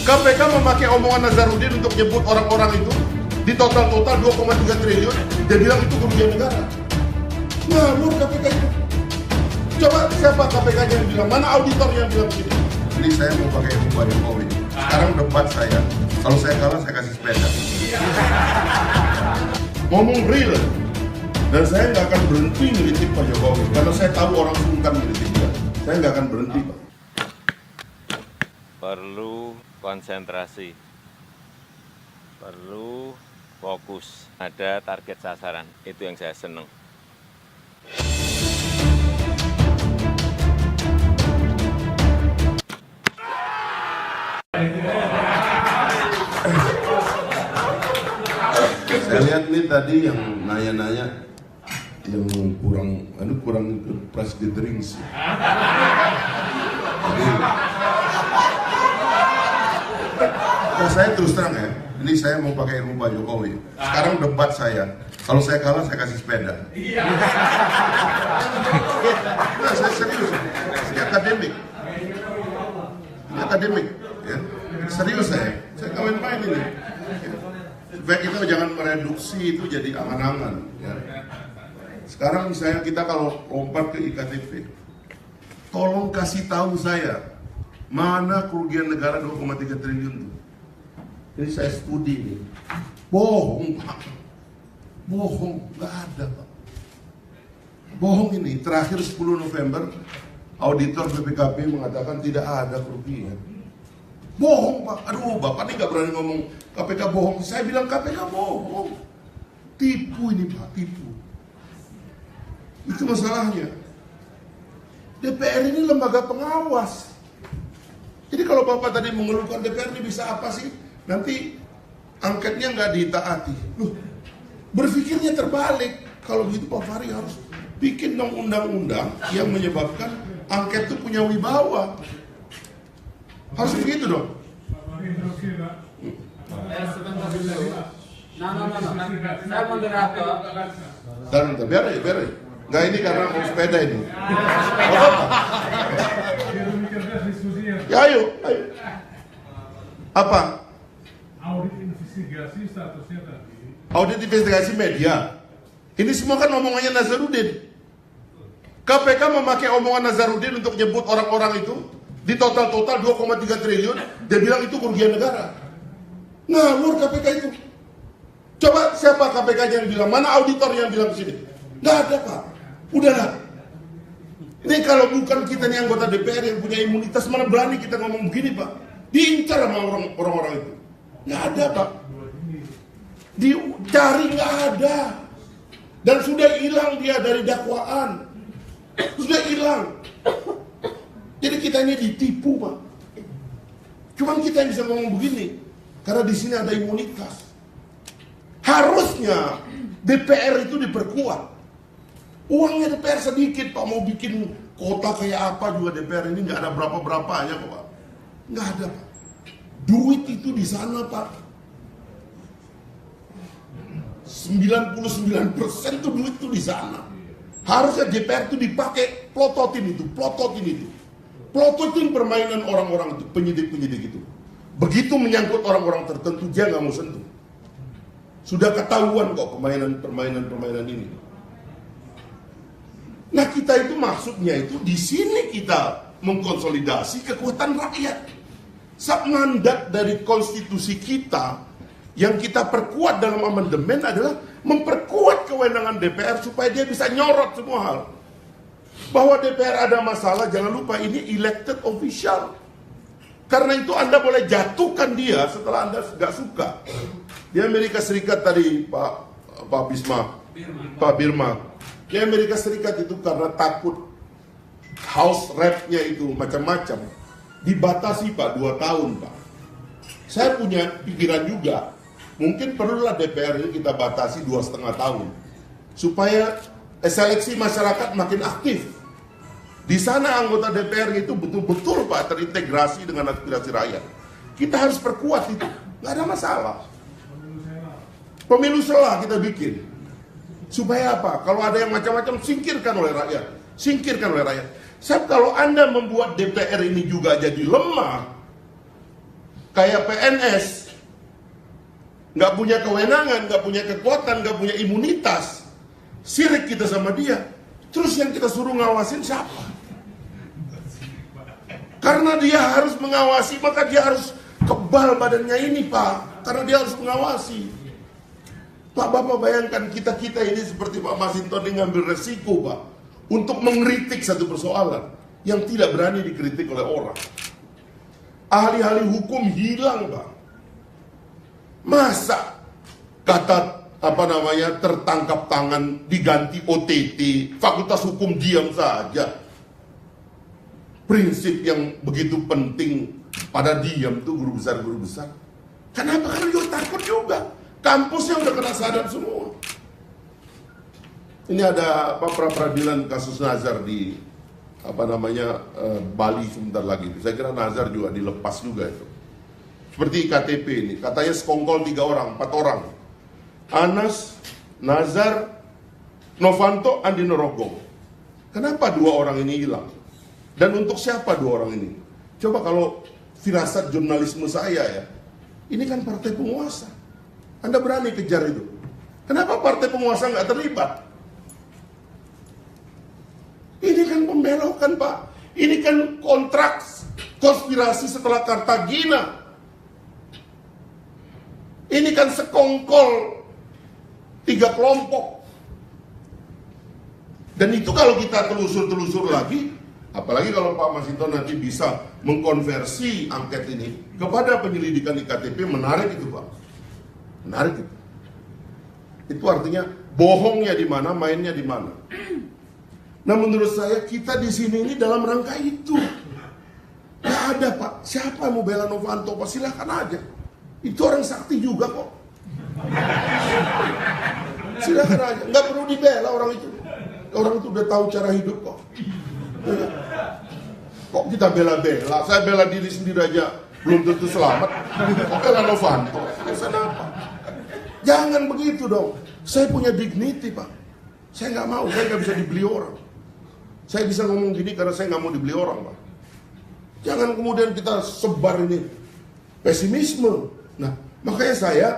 KPK memakai omongan Nazarudin untuk nyebut orang-orang itu di total 2,3 triliun. Dia bilang itu kerugian negara. Ngawur KPK itu. Coba siapa KPK-nya yang bilang? Mana auditornya yang bilang begitu? Jadi saya mau pakai Pak Jokowi. Sekarang debat saya. Kalau saya kalah saya kasih sepeda. Ngomong real. Dan saya nggak akan berhenti ngelitik Pak Jokowi. Karena saya tahu orang sungkan ngelitik dia. Saya nggak akan berhenti, Pak. Perlu konsentrasi, perlu fokus, ada target sasaran, itu yang saya senang. Saya lihat nih tadi yang nanya-nanya yang kurang press the drinks. Jadi, saya terus terang ya, ini saya mau pakai ilmu Pak Jokowi. Sekarang debat saya, kalau saya kalah saya kasih sepeda. Nah, saya serius, ini akademik, ya. Serius saya nggak main-main ini. Supaya kita jangan mereduksi itu jadi angan-angan. Ya. Sekarang misalnya kita kalau lompat ke IKTP, tolong kasih tahu saya mana kerugian negara 2,3 triliun itu. Ini saya studi nih. Bohong, Pak. Bohong, nggak ada, Pak. Bohong ini. Terakhir 10 November, auditor BPKP mengatakan tidak ada kerugian. Bohong, Pak. Aduh, Bapak ini nggak berani ngomong KPK bohong. Saya bilang KPK bohong. Tipu ini, Pak, tipu. Itu masalahnya. DPR ini lembaga pengawas. Jadi kalau Bapak tadi mengeluhkan DPR ini bisa apa sih? Nanti angketnya nggak ditaati. Loh, berpikirnya terbalik. Kalau begitu Pak Fahri harus bikin dong undang-undang yang menyebabkan angket itu punya wibawa. Harus begitu dong. Saya moderator. Dan biar aja. Nggak, ini karena mau sepeda ini. Ya ayo. Apa? Audit investigasi statusnya tadi. Audit investigasi media. Ini semua kan omongannya Nazarudin. KPK memakai omongan Nazarudin untuk nyebut orang-orang itu di total 2,3 triliun. Dia bilang itu kerugian negara. Ngawur KPK itu. Coba siapa KPK-nya yang bilang? Mana auditornya yang bilang di sini? Nggak ada, Pak. Udahlah. Ini kalau bukan kita nih anggota DPR yang punya imunitas, mana berani kita ngomong begini, Pak? Diincar sama orang-orang itu. Nggak ada, Pak. Dicari nggak ada. Dan sudah hilang dia dari dakwaan. Sudah hilang. Jadi kita ini ditipu, Pak. Cuman kita yang bisa ngomong begini. Karena di sini ada imunitas. Harusnya DPR itu diperkuat. Uangnya DPR sedikit, Pak. Mau bikin kota kayak apa juga DPR ini nggak ada berapa-berapanya kok, Pak. Nggak ada, Pak. Duit itu di sana, Pak. 99% tuh duit itu di sana. Harusnya DPR itu dipakai plototin itu. Plototin permainan orang-orang itu, penyidik-penyidik itu. Begitu menyangkut orang-orang tertentu, dia nggak mau sentuh. Sudah ketahuan kok permainan ini. Nah, kita itu maksudnya itu di sini kita mengkonsolidasi kekuatan rakyat. Mandat dari konstitusi kita yang kita perkuat dalam amandemen adalah memperkuat kewenangan DPR supaya dia bisa nyorot semua hal. Bahwa DPR ada masalah, jangan lupa ini elected official. Karena itu Anda boleh jatuhkan dia setelah Anda nggak suka. Di Amerika Serikat tadi Pak Birma. Di Amerika Serikat itu karena takut House Rep-nya itu macam-macam, dibatasi, Pak, 2 tahun, Pak. Saya punya pikiran juga, mungkin perlulah DPR ini kita batasi 2,5 tahun. Supaya seleksi masyarakat makin aktif. Di sana anggota DPR itu betul-betul, Pak, terintegrasi dengan aspirasi rakyat. Kita harus perkuat itu, nggak ada masalah. Pemilu selah kita bikin. Supaya apa? Kalau ada yang macam-macam, singkirkan oleh rakyat. Sebab kalau Anda membuat DPR ini juga jadi lemah, kayak PNS, nggak punya kewenangan, nggak punya kekuatan, nggak punya imunitas, sirik kita sama dia. Terus yang kita suruh ngawasin siapa? Karena dia harus mengawasi, maka dia harus kebal badannya ini, Pak. Karena dia harus mengawasi. Pak, Bapak bayangkan kita-kita ini seperti Pak Masinton yang ngambil resiko, Pak, untuk mengkritik satu persoalan yang tidak berani dikritik oleh orang. Ahli-ahli hukum hilang, Pak. Masa kata tertangkap tangan diganti OTT, fakultas hukum diam saja. Prinsip yang begitu penting pada diam tuh guru besar. Kenapa? Karena juga takut juga. Kampusnya udah kena sadap semua. Ini ada pra-peradilan kasus Nazar di Bali sebentar lagi. Saya kira Nazar juga dilepas juga itu. Seperti KTP ini, katanya sekongkol 3 orang, 4 orang. Anas, Nazar, Novanto, Andi Narogong. Kenapa 2 orang ini hilang? Dan untuk siapa 2 orang ini? Coba kalau firasat jurnalisme saya ya, ini kan partai penguasa. Anda berani kejar itu. Kenapa partai penguasa nggak terlibat? Ini kan pembelokan, Pak. Ini kan kontrak konspirasi setelah Kartagina. Ini kan sekongkol 3 kelompok. Dan itu kalau kita telusur lagi, apalagi kalau Pak Masinton nanti bisa mengkonversi angket ini kepada penyelidikan IKTP, menarik itu, Pak. Menarik itu. Itu artinya bohongnya di mana, mainnya di mana. Nah, menurut saya kita di sini ini dalam rangka itu. Gak ada, Pak. Siapa yang mau bela Novanto? Pak, silahkan aja. Itu orang sakti juga kok. Silahkan aja. Nggak perlu dibela orang itu. Orang itu udah tahu cara hidup kok. Kok kita bela-bela? Saya bela diri sendiri aja belum tentu selamat. Kok bela Novanto? Kenapa? Jangan begitu dong. Saya punya dignity, Pak. Saya nggak mau. Saya nggak bisa dibeli orang. Saya bisa ngomong gini karena saya nggak mau dibeli orang, Pak. Jangan kemudian kita sebar ini pesimisme. Nah, makanya saya,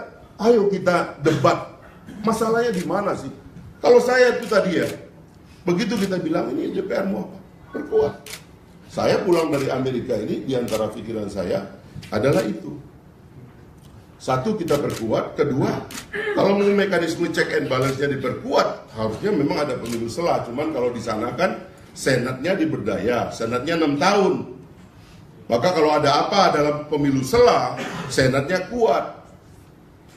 ayo kita debat. Masalahnya di mana sih? Kalau saya itu tadi ya, begitu kita bilang ini DPR mau apa? Perkuat. Saya pulang dari Amerika ini, di antara pikiran saya adalah itu. Satu, kita perkuat. Kedua, kalau mau mekanisme check and balance-nya diperkuat, harusnya memang ada pemilu sela. Cuman kalau di sana kan senatnya diberdaya, senatnya 6 tahun. Maka kalau ada apa dalam pemilu sela, senatnya kuat.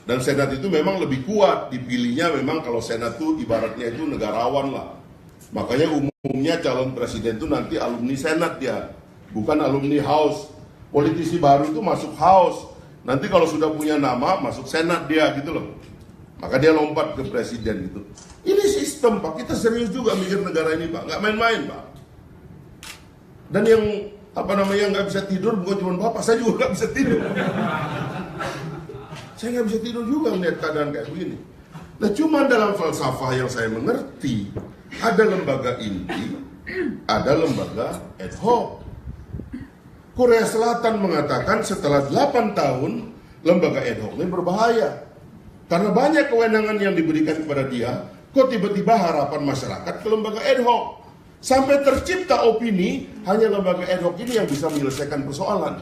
Dan senat itu memang lebih kuat, dipilihnya memang kalau senat itu ibaratnya itu negarawan lah. Makanya umumnya calon presiden itu nanti alumni senat dia, bukan alumni house. Politisi baru itu masuk house. Nanti kalau sudah punya nama, masuk senat dia gitu loh. Maka dia lompat ke presiden gitu. Ini sistem, Pak. Kita serius juga mikir negara ini, Pak. Nggak main-main, Pak. Dan yang nggak bisa tidur bukan cuma Bapak, saya juga nggak bisa tidur. Saya nggak bisa tidur juga melihat keadaan kayak begini. Nah, cuma dalam falsafah yang saya mengerti, ada lembaga inti, ada lembaga ad hoc. Korea Selatan mengatakan setelah 8 tahun lembaga ad hoc ini berbahaya. Karena banyak kewenangan yang diberikan kepada dia, kok tiba-tiba harapan masyarakat ke lembaga ad hoc. Sampai tercipta opini, hanya lembaga ad hoc ini yang bisa menyelesaikan persoalan.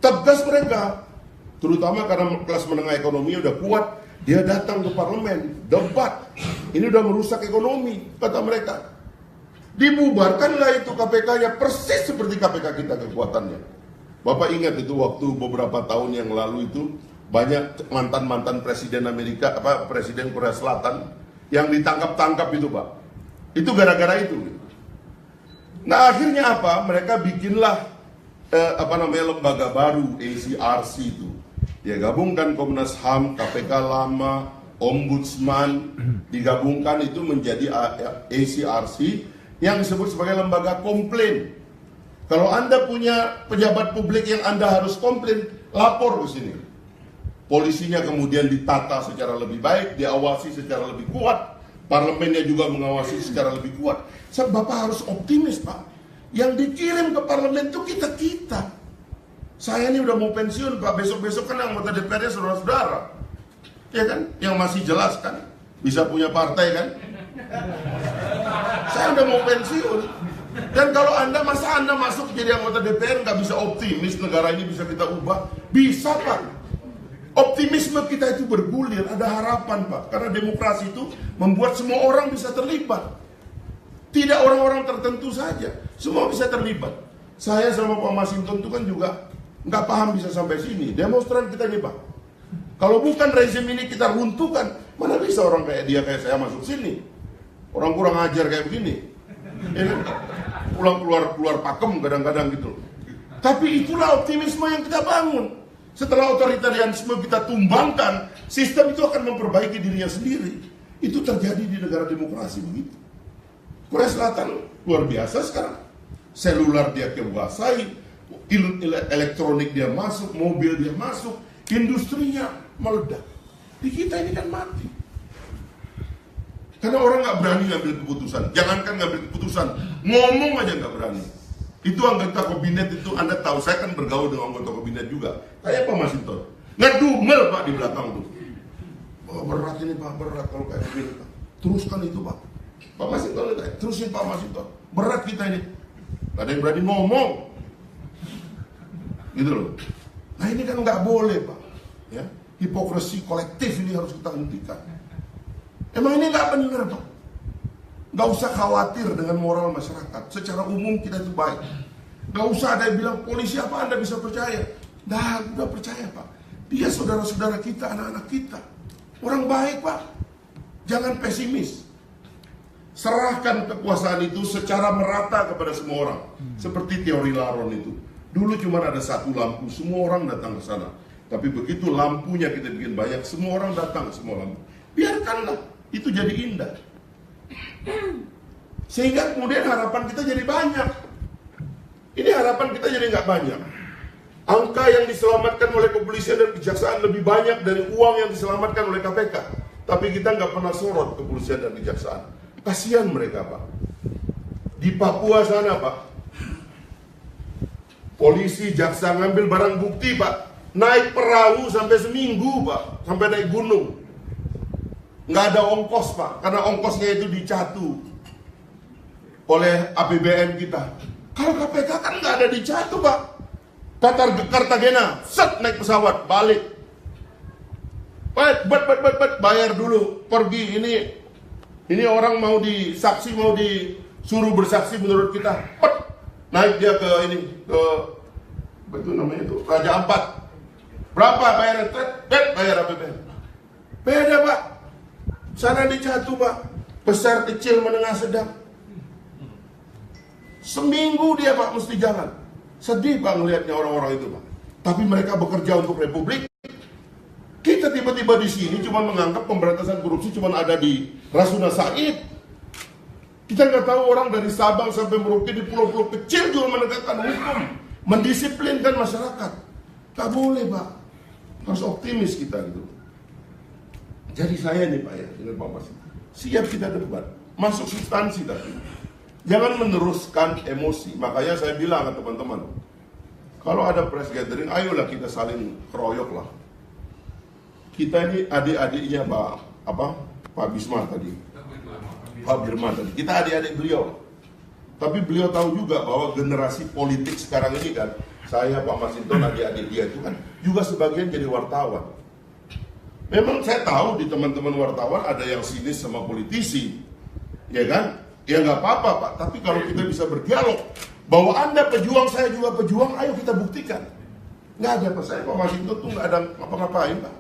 Tegas mereka, terutama karena kelas menengah ekonomi udah kuat, dia datang ke parlemen, debat. Ini udah merusak ekonomi, kata mereka. Dibubarkanlah itu KPK-nya persis seperti KPK kita kekuatannya. Bapak ingat itu waktu beberapa tahun yang lalu itu banyak mantan-mantan presiden Amerika, presiden Korea Selatan yang ditangkap-tangkap itu, Pak. Itu gara-gara itu. Nah, akhirnya apa? Mereka bikinlah lembaga baru ACRC itu. Ya, gabungkan Komnas HAM, KPK lama, Ombudsman, digabungkan itu menjadi ACRC yang disebut sebagai lembaga komplain. Kalau Anda punya pejabat publik yang Anda harus komplain, lapor ke sini. Polisinya kemudian ditata secara lebih baik, diawasi secara lebih kuat, parlemennya juga mengawasi secara lebih kuat. Bapak harus optimis, Pak. Yang dikirim ke parlemen itu kita-kita. Saya ini udah mau pensiun Pak, besok-besok kan anggota DPR-nya saudara-saudara. Ya kan? Yang masih jelas kan? Bisa punya partai kan? Saya udah mau pensiun. Dan kalau masa Anda masuk jadi anggota DPR nggak bisa optimis negara ini bisa kita ubah? Bisa Pak. Optimisme kita itu bergulir, ada harapan Pak. Karena demokrasi itu membuat semua orang bisa terlibat. Tidak orang-orang tertentu saja, semua bisa terlibat. Saya sama Pak Masinton itu kan juga nggak paham bisa sampai sini. Demonstran kita nih Pak. Kalau bukan rezim ini kita runtuhkan, mana bisa orang kayak dia kayak saya masuk sini? Orang kurang ajar kayak begini. Ini pulang keluar pakem kadang-kadang gitu. Tapi itulah optimisme yang kita bangun. Setelah otoritarianisme kita tumbangkan, sistem itu akan memperbaiki dirinya sendiri. Itu terjadi di negara demokrasi begitu. Korea Selatan luar biasa sekarang. Selular dia kuasai, elektronik dia masuk, mobil dia masuk, industrinya meledak. Di kita ini kan mati. Karena orang nggak berani ngambil keputusan. Jangankan ngambil keputusan, ngomong aja nggak berani. Itu anggota kabinet itu Anda tahu, saya kan bergaul dengan anggota kabinet juga. Kayak Pak Masinton, ngedumel Pak di belakang tuh. Oh, berat ini Pak, berat kalau kayak begini Pak. Teruskan itu Pak. Pak Masinton itu, terusin Pak Masinton. Berat kita ini. Gak ada yang berani ngomong. Gitu loh. Nah ini kan nggak boleh Pak. Ya, hipokrisi kolektif ini harus kita hentikan. Emang ini nggak benar Pak. Nggak usah khawatir dengan moral masyarakat. Secara umum kita itu baik. Nggak usah ada yang bilang polisi apa Anda bisa percaya. Dah, udah percaya Pak. Dia saudara-saudara kita, anak-anak kita. Orang baik Pak. Jangan pesimis. Serahkan kekuasaan itu secara merata kepada semua orang. Seperti teori Laron itu. Dulu cuma ada satu lampu, semua orang datang ke sana. Tapi begitu lampunya kita bikin banyak, semua orang datang ke semua lampu. Biarkanlah, itu jadi indah. Sehingga kemudian harapan kita jadi banyak. Ini harapan kita jadi nggak banyak. Angka yang diselamatkan oleh kepolisian dan kejaksaan lebih banyak dari uang yang diselamatkan oleh KPK. Tapi kita nggak pernah sorot kepolisian dan kejaksaan. Kasihan mereka Pak. Di Papua sana Pak, polisi, jaksa ngambil barang bukti Pak. Naik perahu sampai seminggu Pak, sampai naik gunung. Nggak ada ongkos Pak, karena ongkosnya itu dicatu oleh APBN kita. Kalau KPK kan nggak ada dicatu Pak. Cartagena, set naik pesawat, balik. Bayar dulu, pergi. Ini orang mau disaksi, mau disuruh bersaksi menurut kita. Naik dia ke apa itu namanya itu, Raja Ampat. Berapa bayarnya? Bayar APBN. Beda Pak. Sana dicatu Pak. Besar, kecil, menengah, sedang. Seminggu dia Pak mesti jalan. Sedih Pak ngelihatnya orang-orang itu Pak. Tapi mereka bekerja untuk Republik. Kita tiba-tiba di sini cuma menganggap pemberantasan korupsi cuma ada di Rasuna Said. Kita nggak tahu orang dari Sabang sampai Merauke di pulau-pulau kecil juga menegakkan hukum, mendisiplinkan masyarakat. Tak boleh Pak. Harus optimis kita gitu. Jadi saya nih Pak ya, dengan Pak Mas, siap kita debat, masuk substansi tapi jangan meneruskan emosi. Makanya saya bilang ke teman-teman, kalau ada press gathering, ayolah kita saling keroyok lah. Kita ini adik-adiknya Pak Bisma tadi, Pak Birman tadi. Kita adik-adik beliau. Tapi beliau tahu juga bahwa generasi politik sekarang ini kan, saya Pak Masinton adik-adik dia itu kan juga sebagian jadi wartawan. Memang saya tahu di teman-teman wartawan ada yang sinis sama politisi, ya kan? Ya nggak apa-apa Pak. Tapi kalau kita bisa berdialog bahwa Anda pejuang, saya juga pejuang, ayo kita buktikan. Nggak ada Pak, saya Pak Masinton tuh nggak ada ngapa-ngapain Pak.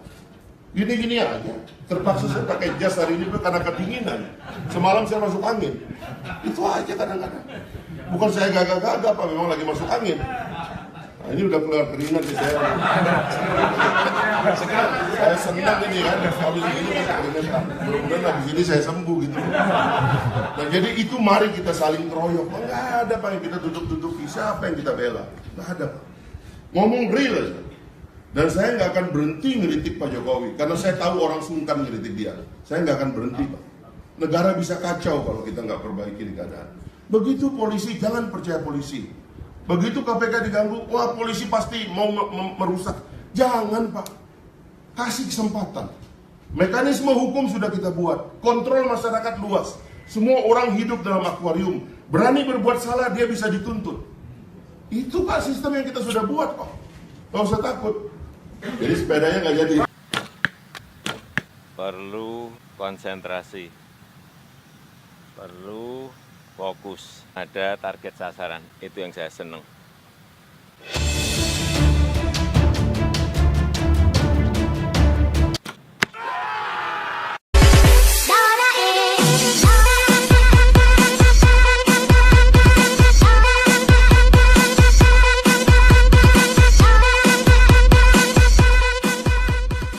Gini-gini aja, terpaksa saya pakai jas hari ini karena kedinginan. Semalam saya masuk angin. Itu aja kadang-kadang. Bukan saya gagah-gagah Pak, memang lagi masuk angin. Nah, ini udah keluar keringat sih saya. Saya senang ini kan, habis ini keringat. Mudah-mudahan habis ini saya sembuh gitu. Nah jadi itu mari kita saling keroyok. Nggak ada Pak yang kita duduk-duduki, siapa yang kita bela? Nggak ada Pak. Ngomong real aja. Dan saya nggak akan berhenti ngeritik Pak Jokowi, karena saya tahu orang sungkan ngeritik dia. Saya nggak akan berhenti Pak. Negara bisa kacau kalau kita nggak perbaiki keadaan. Begitu polisi, jangan percaya polisi. Begitu KPK diganggu, wah polisi pasti mau merusak. Jangan Pak, kasih kesempatan. Mekanisme hukum sudah kita buat, kontrol masyarakat luas. Semua orang hidup dalam akuarium. Berani berbuat salah, dia bisa dituntut. Itu Pak sistem yang kita sudah buat kok. Nggak usah takut. Jadi sepedanya nggak jadi. Perlu konsentrasi, perlu fokus, ada target sasaran, itu yang saya senang.